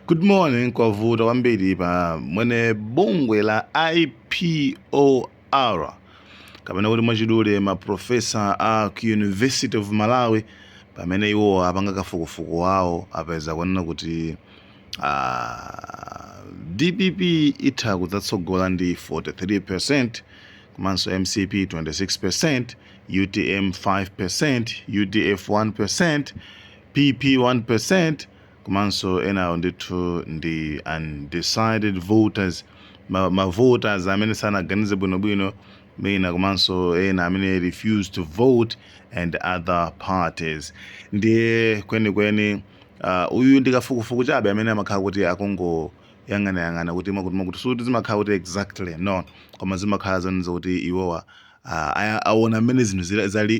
Good morning kwavuta kwambiri pa mwene bungwe la IPOR kapena kuti mwachidule maprofesa a ku University of Malawi pamene iwo apanga kafukufuku wawo apeza kunena kuti DPP itha kudzatsogola ndi 43%, komanso MCP 26%, UTM 5%, UDF 1%, PP 1%, komanso enawo ndithu ndi undecided voters, voters amene sanaganize bwinobwino mena, komanso ena amene refuse to vote and other parties. Ndiye kwenikweni uyu ndi kafukufuku chabe amene amakhala kuti akungoyang'anayang'ana kuti makuti suti zimakhala kuti exactly no, koma zimakhala zoniza kuti iwowa aona amene zinthu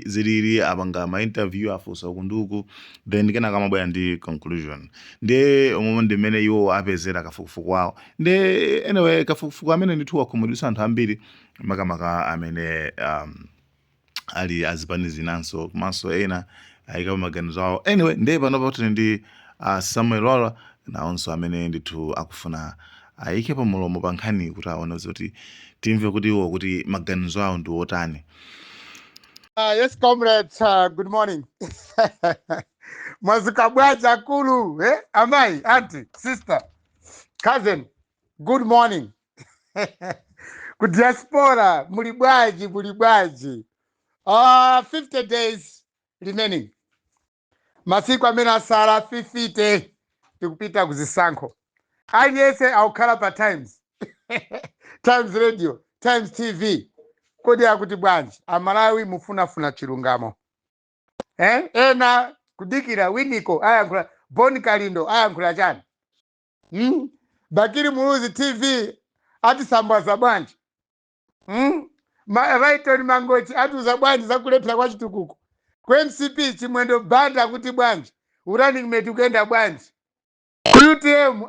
zilili apanga ma-interview afunsa kunduku then kenaka amabwera ndi conclusion. Ndiye omwe ndi mmene iwo apezera kafukufuku wawo. Ndiye anyway kafukufuku amene ndithu wakhumudwitsa anthu ambiri makamaka amene ali azipani zinanso komanso ena ayika maganizo awo. Anyway ndiye panopa kuti ndi Samuel Lora nawonso amene ndithu akufuna ayike pa mulomo pa nkhani kuti aone kuti timve kuti iwo kuti maganizo awo ndi otani. Yes, comrades, good morning. Mwazikabwaja kulu, amai, auntie, sister, cousin, good morning. Ku diaspora, mulibwaji. 50 days remaining. Masiku amene asala 50 tikupita kuzisankho. Aliyense akukhala pa Times. Times Radio, Times TV. Kodi akuti bwanji amalawi mufunafuna chilungamo. Ena kudikira Winiko ayankhula, Boni Kalindo ayankhula chani. Bakiri Muluzi TV atisambwaza bwanji. Rayton Mangochi atiuza bwanji zakulephera kwa chitukuko. Ku MCP Chimwendo Banda kuti bwanji urunning mate ukenda bwanji. Ku UTM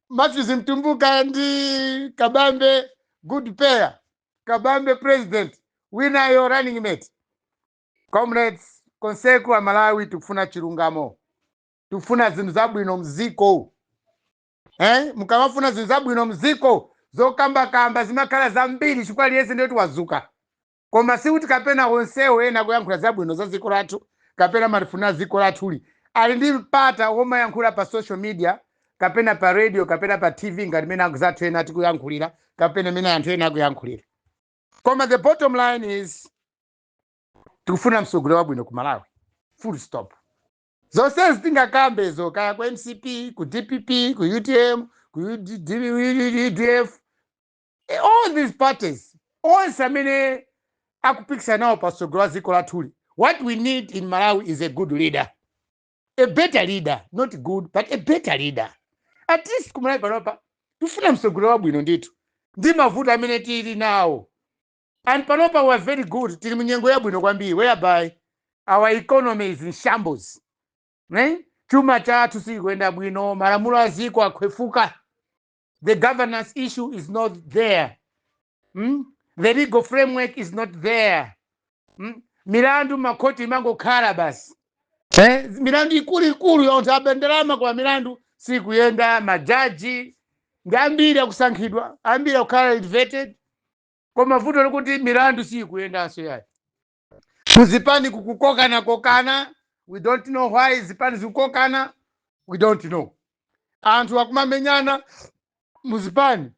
Matthews Mtumbuka ndi Kabambe good pair. Kabambe president, winner your running mate. Comrades, konseku wa Malawi tukufuna chilungamo. Tukufuna zinthu zabwino mziko. Mukamafuna zinthu zabwino mziko, zokamba zimakhala zambiri chifukwa liyese ndiye wazuka. Koma si kuti kapena onsewo ena kuyankhula zabwino za ziko lathu, kapena marifuna ziko lathuli. Ali ndi mpata woma yankhula pa social media, kapena pa radio, kapena pa TV ngati mena akuzathu ena tikuyankhulira, kapena mena anthu ena akuyankhulira. Koma the bottom line is tukufuna msogolo wabwino ku Malawi. Full stop. Zonse zitingakambe zo kaya ku MCP, ku DPP, ku UTM, ku UDF, all these parties, onse amene akupikisa nawo pa sogolo wa ziko lathuli. What we need in Malawi is a good leader. A better leader, not good, but a better leader. At least ku Malawi panopa tufuna msogolo wabwino ndithu. Ndi mavuto amene tili nawo. And panopa were very good. Tili munyengo yabwino kwambiri, whereby our economy is in shambles. Chuma chathu sikwenda bwino, malamulo aziko akhwefuka. The governance issue is not there. The legal framework is not there. Milandu makoti mangokhala basi. Milandu ikulu yontha abenderama kwa milandu sikuyenda, majaji ngambiri akusankhidwa, ambiri akukhala elevated. Koma vuto lokuti milandu sikuyendanso yayi. Kuzipani kukokana, we don't know why zipani zikukokana, we don't know. Anthu akumamenyana muzipani.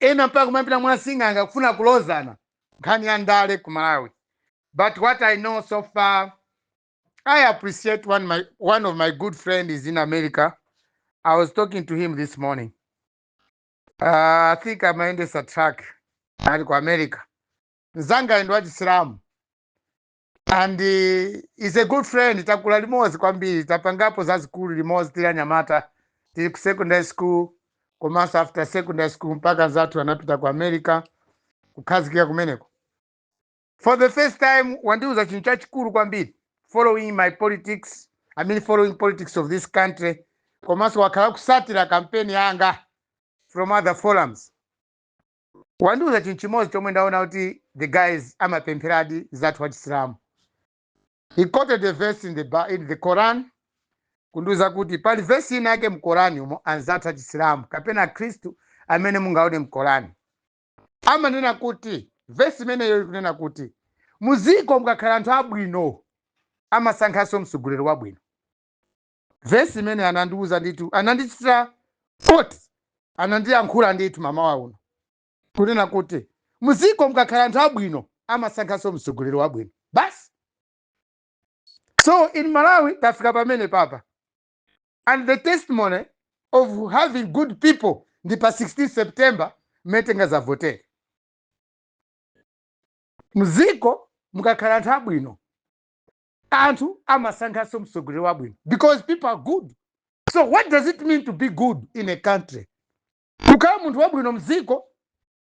Ena mpaka kumapita mwasing'anga kufuna kulozana nkhani ya ndale ku Malawi. But what I know so far, I appreciate one of my good friends is in America. I was talking to him this morning. I think I might a track. Ali ku America. Nzanga ndi wachisilamu. And he's a good friend. Takula limozi kwambiri. Tapangapo za skulu limozi tili Anyamata. Tili ku secondary school. Komanso after secondary school mpaka zatu anapita ku America. Kukhazikika kumeneko. For the first time, wandiuza chinthu chachikulu kwambiri. Following my politics. Following politics of this country. Komanso wakhala kusatira campaign yanga from other forums. Wandiuza chinthu chimodzi chomwe ndaona kuti the guys amapempheradi zatu wachisilamu. He quoted a verse in the Quran kunduza kuti pali vesi ina yake mkorani umo anzathu achisilamu kapena khristu amene mungaone mkorani amanena kuti vesi imeneyo ikunena kuti muziko mukakhala anthu abwino amasankhanso mtsogoleri wabwino. Vesi imene anandiuza nditu anandichitira koti anandiyankhula ndithu mamawa uno kunena kuti muziko mukakhala anthu abwino amasankhanso mtsogoleri wabwino basi. So in Malawi tafika pamene papa, and the testimony of having good people ndi pa 16 September metenga za vote. Muziko mukakhala anthu abwino anthu amasankhanso mtsogoleri wabwino because people are good. So what does it mean to be good in a country? Kukhala munthu wabwino mziko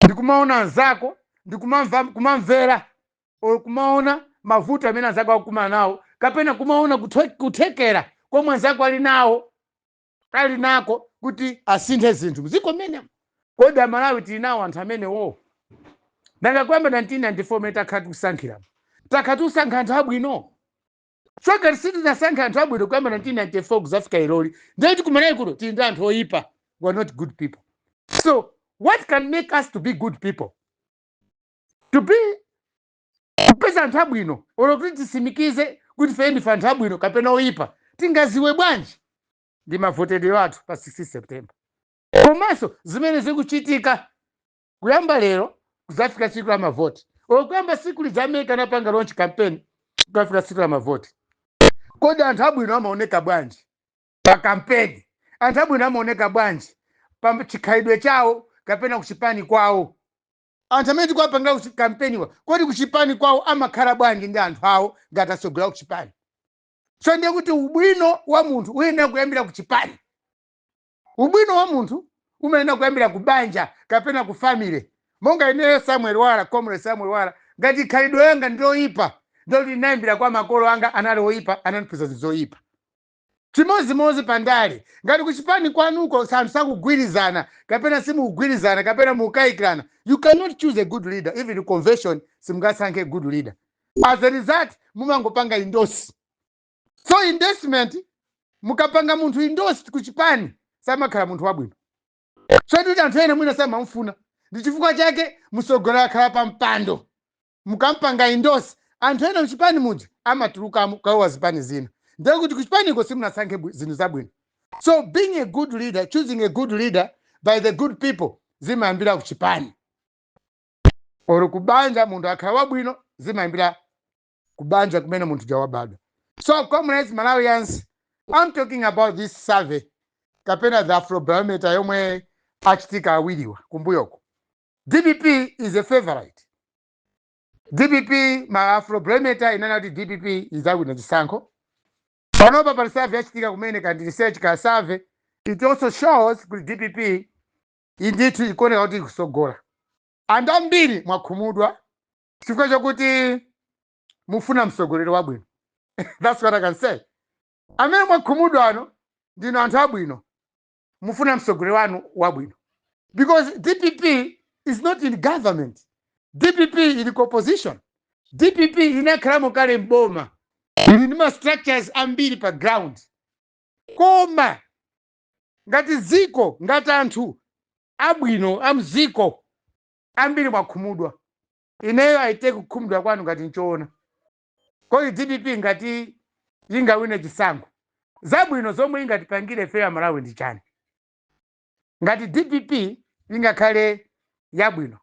ndikumaona anzako ndikumamvera or kumaona mavuto amene anzako akumana nawo kapena kumaona kuthekera komwe anzako ali nako kuti asinthe zinthu mziko mmene. Kodi Amalawi tili nawo anthu amenewo? Nanga kuyamba 1994 mene takhala tikusankhira takhala tikusankha anthu abwino. So ngati sitinasankha anthu abwino kuyamba 1994 kuzafika iloli ndeti kumalawi kuno tili ndi anthu oyipa who are not good people. So what can make us to be good people? To be kupeza anthu abwino olo kuti tisimikize kuti fe ndife anthu abwino kapena oyipa tingaziwe bwanji? Ndi mavotedwe athu pa 16 September. Komanso zimene zikuchitika kuyamba lero kuzafika tsiku la mavoti olo kuyamba tsiku lidzameka napanga launch campaign kukafika tsiku la mavoti. Kodi anthu abwino amaoneka bwanji pa campaign? Anthu abwino amaoneka bwanji pa chikhalidwe chawo kapena kuchipani kwawo? Anthu amene tikuwapangira kukampeniwa kodi kuchipani kwawo amakhala bwanji ndi anthu awo ngati atsogolera kuchipani? So ndiye kuti ubwino wa munthu uyenera kuyambira kuchipani. Ubwino wa munthu umayenera kuyambira kubanja kapena ku family. Monga ineyo Samuel Wala, Comrade Samuel Wala, ngati khalidwe yanga ndiloyipa ndo linayambira kwa makolo anga anali oyipa anandiphunzitsa zoyipa. Chimodzimodzi pandale ngati kuchipani kwanuko santhu sakugwirizana kapena simukugwirizana kapena mukayikirana, you cannot choose a good leader. Even convention simungasankhe good leader. As a result mumangopanga indosi. So endorsement mukapanga munthu indosi kuchipani samakhala munthu wabwino. So kuti anthu ene mwina samamufuna ndi chifukwa chake mtsogoleri akhala pa mpando mukampanga indosi anthu ene kuchipani muja amatulukamo kawa zipani zina. Ndiye kuti kuchipaniko simunasankhe zinthu zabwino. So being a good leader, choosing a good leader by the good people zimayambira kuchipani. Oro kubanja munthu akhala wabwino zimayambira kubanja kumene munthu jawabadwa. So comrades Malawians, I'm talking about this survey kapena the Afrobarometer yomwe achitika awiriwa kumbuyoko. DPP is a favorite. DPP ma Afrobarometer inana kuti DPP izawina chisankho. Panopa pali survey yachitika kumene kandi research ka survey, it also shows kuti DPP indithu ikuoneka kuti ikusogola. Anthu ambiri mwakhumudwa chifukwa chokuti mufuna mtsogoleri wabwino. That's what I can say. Amene mwakhumudwa ano ndino anthu abwino mufuna mtsogoleri wanu wabwino. Because DPP is not in government. DPP in opposition. DPP inakhalamo kale mboma. Ili ndi structures ambiri pa ground. Koma ngati ziko ngati anthu abwino amziko ambiri mwakhumudwa. Ineyo aite kukhumudwa kwanu ngati nchoona. Kodi DPP ngati ingawine chisankho zabwino zomwe ingatipangire fe ya Malawi ndi chani? Ngati DPP ingakhale yabwino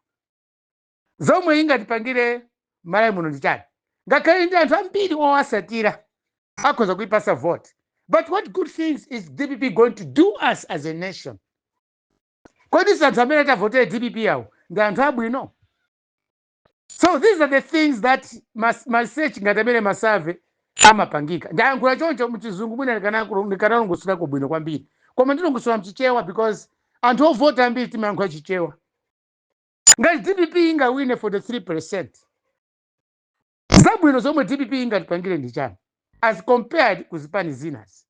zomwe ingatipangire Malawi muno ndi chani? Ngakhale ndi anthu ambiri owasatira akhoza kuipasa vote. But what good things is DPP going to do us as a nation? Kodi santhu amene atavotera DPP yawo ndi anthu abwino? So these are the things that research ngati amene masurvey amapangika. Ndayankhula choncho muchizungu mwina ndikanalongosera bwino kwambiri. Koma ndilongosera mchichewa because anthu ovota ambiri timayankhula chichewa. Ngati DPP ingawine 43%. Zabwino zomwe DPP ingatipangire ndi chani as compared kuzipani zinas.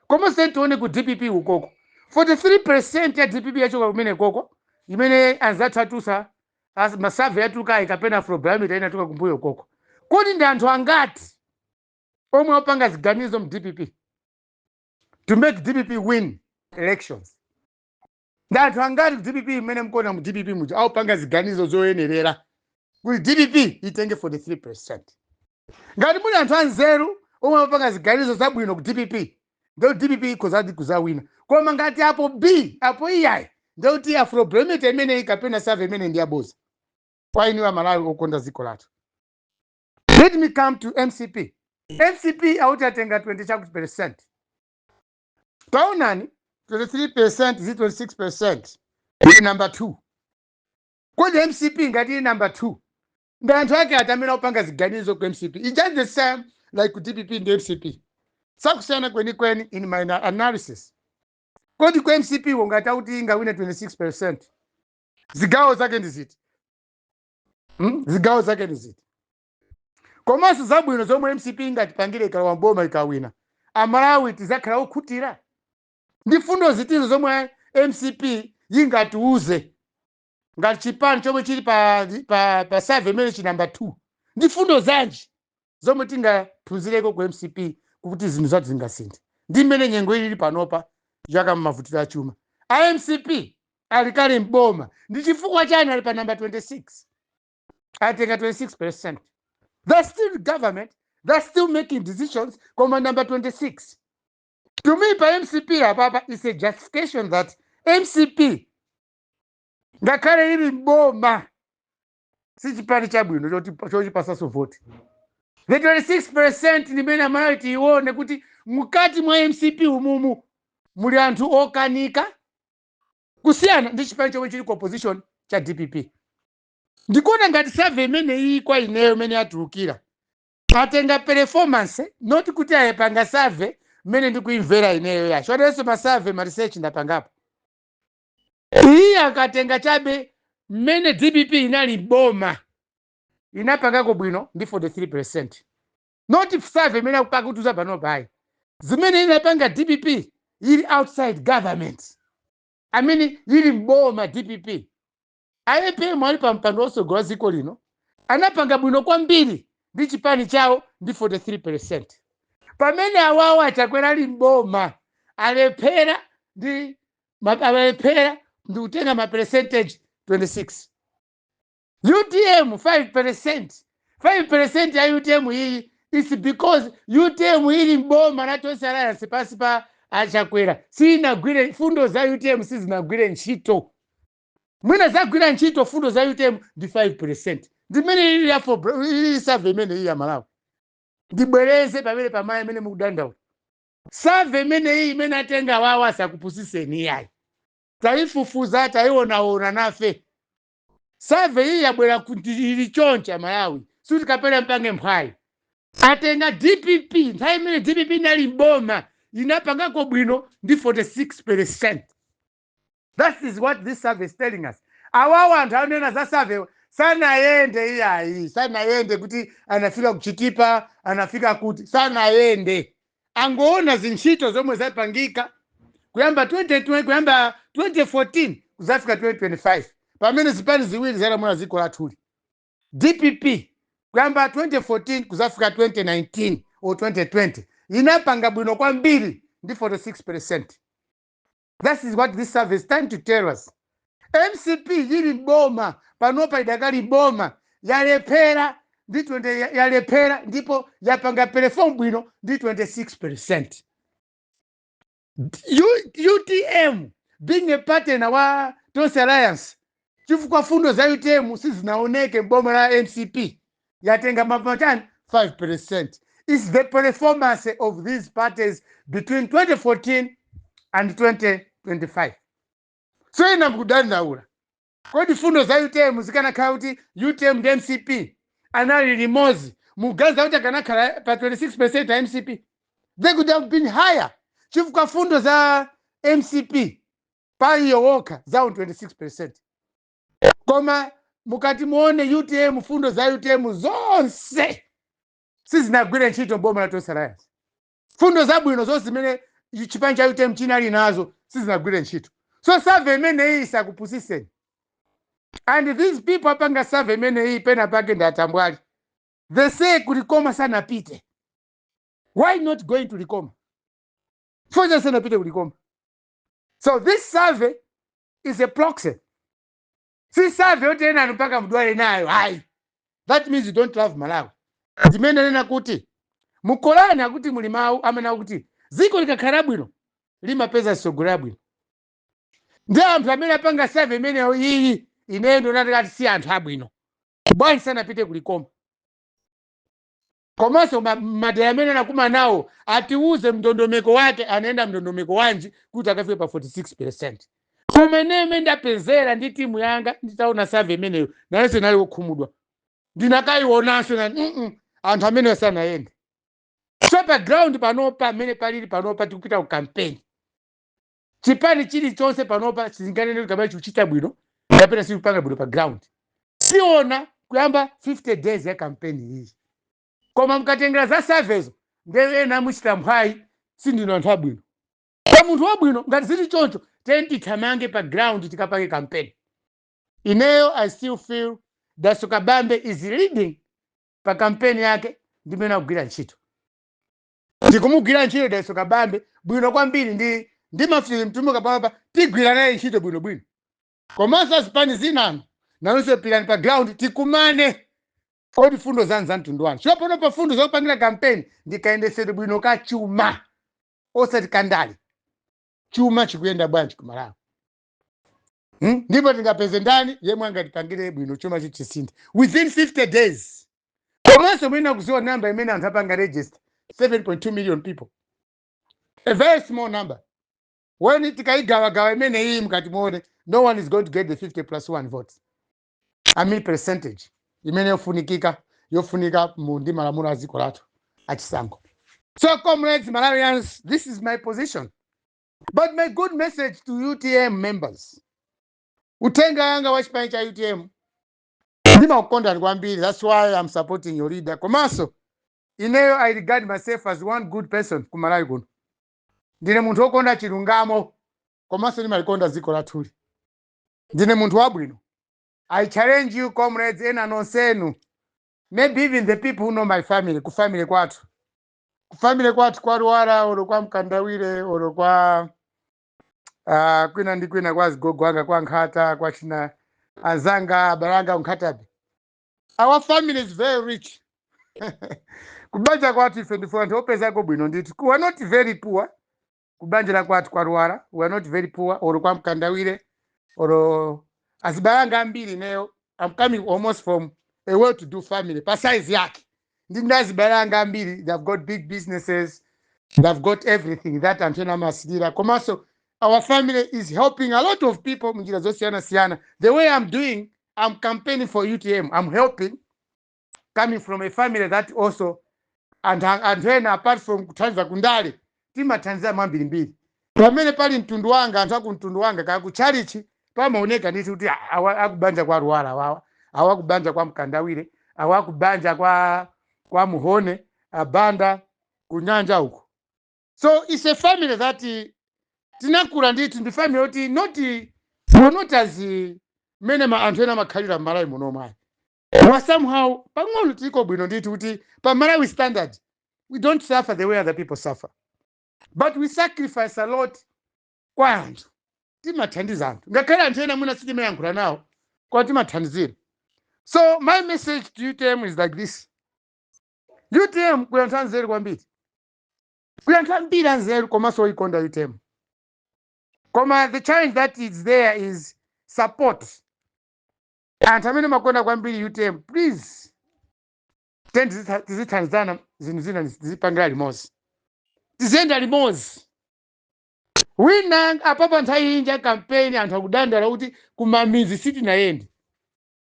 Koma tione ku DPP ukoko 43% ya DPP yachoka kumene koko imene anzathu atusa as masurvey atuka ikapena Afrobarometer inatuka kumbuyo koko. Kodi ndi anthu angati omwe opanga ziganizo mu DPP? to make DPP win elections. That wangari DPP imene mkona mu DPP muja au panga ziganizo zoyenerera kuti DPP itenge 43%. Ngati muli anthu anzeru omwe panga ziganizo zabwino ku DPP, ndo DPP ikozadi kuzawina. Koma ngati apo B, apo iyayi, ndo kuti Afrobromate imene ikapena save imene ndi yaboza. Kwa iniwa Malawi okonda ziko lathu. Let me come to MCP. MCP auti atenga 20%. Taonani 23% zi 26%. Number 2. Kodi MCP ngati number 2. Ndi anthu ake atamena upanga ziganizo ku MCP. It's just the same like ku DPP ndi MCP. Sakusiyana kweni in my analysis. Kodi ku MCP ngati auti ingawine 26%. Zigawo zake ndi ziti. Zigawo zake ndi ziti. Komanso zabwino zomwe MCP ngati pangire ikalawa mboma ikawina. Amalawi tizakhala okhutira. Ndi fundo zitizo zomwe MCP yingatiuze ngati chipani chomwe chili pa save imene chi number 2. Ndi fundo zanji zomwe tingaphunzireko ku MCP kuti zinthu zati zingasinthe. Ndi mmene nyengo ili panopa chaka mmavutiro achuma. MCP alikali mboma ndi chifukwa chani ali pa number 26. Atenga 26%. They're still government, they're still making decisions. Koma number 26. To me, by MCP, Papa, is a justification that MCP, ngakale ili mboma, si chipani chabwino chochi pasaso vote. The 26% nimene Malawi tiione kuti mukati mwa MCP umumu muli anthu okanika kusiyana ndi chipani chomwe chili ku opposition cha DPP. Ndikuona ngati save imene iyi kwa ineyo imene atulukira atenga performance not kuti ayepanga save mene ndikuimvera ineyo ya shodeso masave ma research ndapangapo. Iyi akatenga chabe mene DPP inali boma inapangako bwino ndi 43%. Not if save mene akupanga kutuza pano pai. Zimene inapanga DPP ili outside government. I mean ili boma DPP. Ayepe mwali pa mpando osogola ziko lino anapanga bwino kwambiri ndi chipani chawo ndi 43%. Pamene awawa achakwera ali mboma alephera ndi utenga ma percentage 26. UTM 5%. 5% ya UTM hii is because UTM ili mboma na Tonse Alliance pasi pa achakwera. Sinagwire fundo za UTM sizinagwire ntchito. Mwina zagwira ntchito fundo za UTM ndi 5%. Ndimene ili afo ili save imene iyi ya Malawi. Ndibwereze pamene pamaya imene mukudandaula. Save imene iyi imene atenga wawa sakupusiseni yayi. Taifufuza taiona nafe. Save iyi yabwera kuti ili choncha Malawi. Suti kapela mpange mphwayi. Atenga DPP, nthawi imene DPP inali mboma inapangako bwino ndi 46%. That is what this survey is telling us. Awawa anthu anena za survey sana yende iyayi, sana yende kuti anafika kuchitipa, anafika kuti sana yende. Angoona zintchito zomwe zapangika kuyamba 2014 kuzafika 2025. Pamene zipani ziwiri zalamula ziko lathuli. DPP kuyamba 2014 kuzafika 2019 or 2020 inapanga bwino kwambiri ndi 46%. That is what this survey is trying to tell us. MCP yili boma panopa idakali boma yalepera ndipo yapanga perform bwino ndi 26%. UTM being a partner wa Tonse Alliance chifukwa fundo za UTM sizinaoneke boma la MCP yatenga mapatani 5%. It's the performance of these parties between 2014 and 2025. So ina mkudandaula. Kodi fundo za UTM zikanakhala kuti UTM ndi MCP anali limozi mugaza kuti akanakhala pa 26% ya MCP. They could have been higher. Chifukwa fundo za MCP pa iyo woka za 26%. Koma mukati muone UTM fundo za UTM zonse sizinagwira ntchito boma la Tonse Alliance. Fundo za bwino zonse zimene chipani cha UTM chinali nazo sizinagwira ntchito. So survey imene iyi sakupusiseni. And these people apanga survey imene iyi pena pake ndatambwali. They say kulikoma sana pite. Why not going to Likoma? Foja sanapite kulikoma. So this survey is a proxy. Si survey yote ena mpaka mdwale nayo. Hai. That means you don't love Malawi. Dimene nena kuti mukolani akuti mulimau amena kuti ziko likakhala bwino limapeza sogolera bwino. Ndi anthu amene apanga survey imeneyo iyi ineyo ndo natikati si anthu abwino. Bwanji sanapite kulikoma. Komanso madera amene anakuma nawo atiuze mndondomeko wake anaenda mndondomeko wanji kuti akafike pa 46%. Koma ine ndapezera ndi timu yanga nditaona survey imeneyo nayense nali wokhumudwa. Ndinakaionanso na anthu amene sanayende. So pa ground panopa amene palili panopa tikupita ku campaign. Chipani chilichonse panopa sizinganene kuti kapena chikuchita bwino kapena sikupanga bwino pa ground. Siona kuyamba 50 days ya campaign iyi. Koma mkatengera za surveys ndewe ena muchita mphwayi sindino anthu abwino. Kwa munthu wabwino ngati zili choncho titamange pa ground tikapange campaign. Ineyo I still feel that Sokabambe is leading pa campaign yake ndimene akugwira ntchito. Ndikumugwira ntchito da Sokabambe bwino kwambiri ndi mafiri mtumbuka papa tigwira naye ntchito bwino. Komanso azipani zinano nanonso pilani pa ground tikumane. Odi fundo zanza mtundu wanu. Sio pano pa fundo zopangira campaign ndikaendesere bwino ka chuma. Osati kandali. Chuma chikuyenda bwanji ku Malawi. Ndipo tingapeze ndani yemwe angatipangire bwino chuma chichisindi. Within 50 days. Komanso mwina kuziwa namba imene anthu apanga register 7.2 million people. A very small number. When tikaigawa imene hii mkati muone, no one is going to get the 50+1 votes. I mean percentage. Imene yofunika mundi malamulo aziko lathu achisango. So comrades, Malawians, this is my position. But my good message to UTM members. Utenga yanga wa chipani cha UTM. Ndima ukonda kwambiri. That's why I'm supporting your leader. Komanso, ineyo I regard myself as one good person ku Malawi kuno. Ndine munthu wokonda chilungamo. Komanso ndimalikonda ziko lathu. Ndine munthu wabwino. I challenge you, comrades, ena nonsenu. Maybe even the people who know my family, ku family kwathu. Ku family kwathu kwa Ruwara, olo kwa Mkandawire, olo kwa kwina ndi kwina kwa Zigogo anga kwa Nkhata, kwa china Azanga, Baranga, Nkhatabe. Our family is very rich. Kubanja kwathu ife ndifu anthu opeza ko bwino ndithu. We are not very poor. Kubanja kwathu kwa Ruwara, we are not very poor, olo kwa Mkandawire, olo Azibaranga ambiri neyo. I'm coming almost from a well-to-do family. Pa size yake. Ndinda Azibaranga ambiri, they've got big businesses. They've got everything that Antona Masidira. Komaso, our family is helping a lot of people. The way I'm doing, I'm campaigning for UTM. I'm helping. Coming from a family that also, and then apart from Tanzania Kundali, tima Tanzania mambiri mbiri. Pamene pali mtundu wanga, anthu mtundu wanga kakuchalichi. Pamaoneka nditi kuti akubanja kwa Ruwara wawa, awakubanja kwa Mkandawire, awakubanja kwa Muhone, abanda kunyanja huko. So it's a family that tinakula nditi ndi family oti not as mene ma anthu ena makhalira Malawi muno mwayi. But somehow pang'ono tiko bwino nditi kuti pa Malawi standard we don't suffer the way other people suffer. But we sacrifice a lot kwa anthu. Timathandiza anthu. Ngakhale anthu ena mwina sitimayankhula nawo kwa timathandizira. So my message to UTM is like this. UTM kuyantha nzeru kwambiri. Kuyantha mbiri nzeru komanso ikonda UTM. Koma the challenge that is there is support. Anthu amene makonda kwambiri UTM, please tizithandizana zinthu zina zipangira limodzi. Tiziyenda limodzi. Wina apapa nthawi inja campaign anthu akudandala kuti kumamizi sitinayende.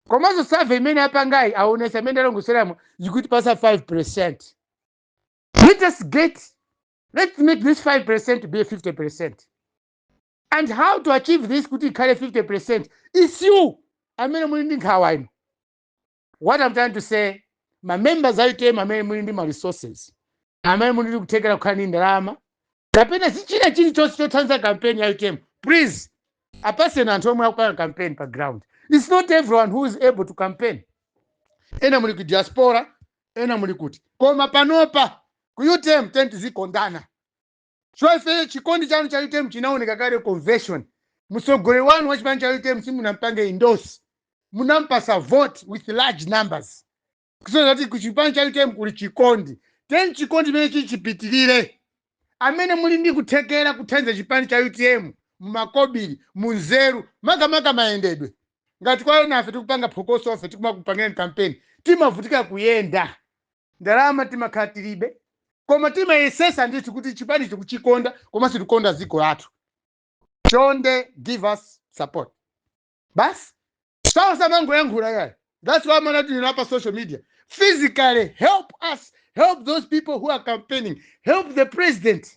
Komanso survey imene apangayi aonesa imene alongoseramo ikuti pasa 5%. Let's make this 5% to be a 50%. And how to achieve this kuti ikhale 50% is you. Amene muli ndi nkhawa ino. What I'm trying to say, my members are UTM amene muli ndi ma resources. Amene muli kuthekera kukhala ndi ndalama. Kapena sichina chilichonse chothandiza campaign ya UTM. Please, apase na anthu omwe akupanga campaign pa ground. It's not everyone who is able to campaign. Ena muli ku diaspora, ena muli kuti. Koma panopa, ku UTM tenti zikondana. Chwefe chikondi chanu cha UTM chinaoneka kale conversion. Musogole wanu wa chipani cha UTM simunampange endorse. Munampasa vote with large numbers. Kusema kuti kuchipani cha UTM kuli chikondi. Then chikondi mechi chipitilire. Amene muli ndi kuthekera kuthanza chipani cha UTM mumakobiri, munzeru, makamaka maendedwe. Ngati kwa nafe tikupanga phokoso ofe tikumapangeni campaign. Timavutika kuyenda. Ndalama timakhatiribe. Koma timayesesa ndithu kuti chipani chikuchikonda koma situkonda ziko lathu. Chonde give us support. Bas? Sawa samango yankhula yaya. That's why I'm not doing up on social media. Physically help us, help those people who are campaigning, help the president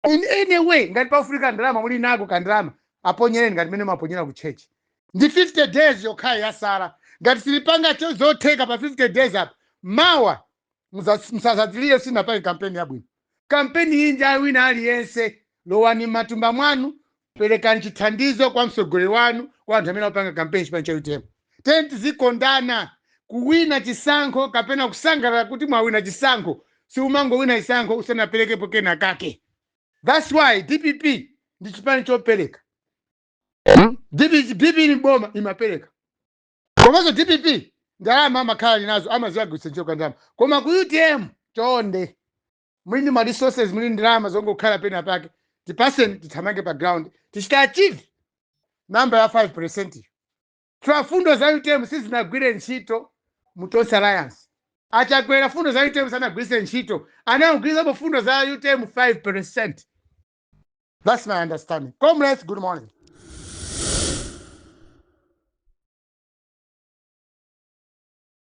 in any way. Ngati pa Afrika ndalama muli nako kandrama aponyereni ngati mene maponyera ku church. Ndi 50 days yokhaya yasala. Ngati silipanga zotheka pa 50 days up. Mawa msazadilire sina pale campaign yabwino. Campaign hii nja wina aliyense lowani matumba mwanu pelekani chithandizo kwa msogole wanu kwa anthu amene apanga campaign chipani cha UTM. Tenti zikondana kuwina chisankho kapena kusangalala kuti mwawina chisankho si umango wina chisankho usanapelekepo kena kake. That's why DPP ndi chipani chopereka. DPP ni boma imapeleka. Komanso DPP ndalama amakhala linazo amaziwa kusenjeka kandama. Koma ku UTM chonde mwini ma resources mwini ndalama zongokhala pena pake. Tipaseni tithamange pa ground tichita achieve number ya 5%. Twa fundo za UTM sisi zinagwire ntchito mutonse alliance. Achakwera fundo za UTM sana gwise ntchito. Anagwiriza fundo za UTM 5%. That's my understanding. Comrades, good morning.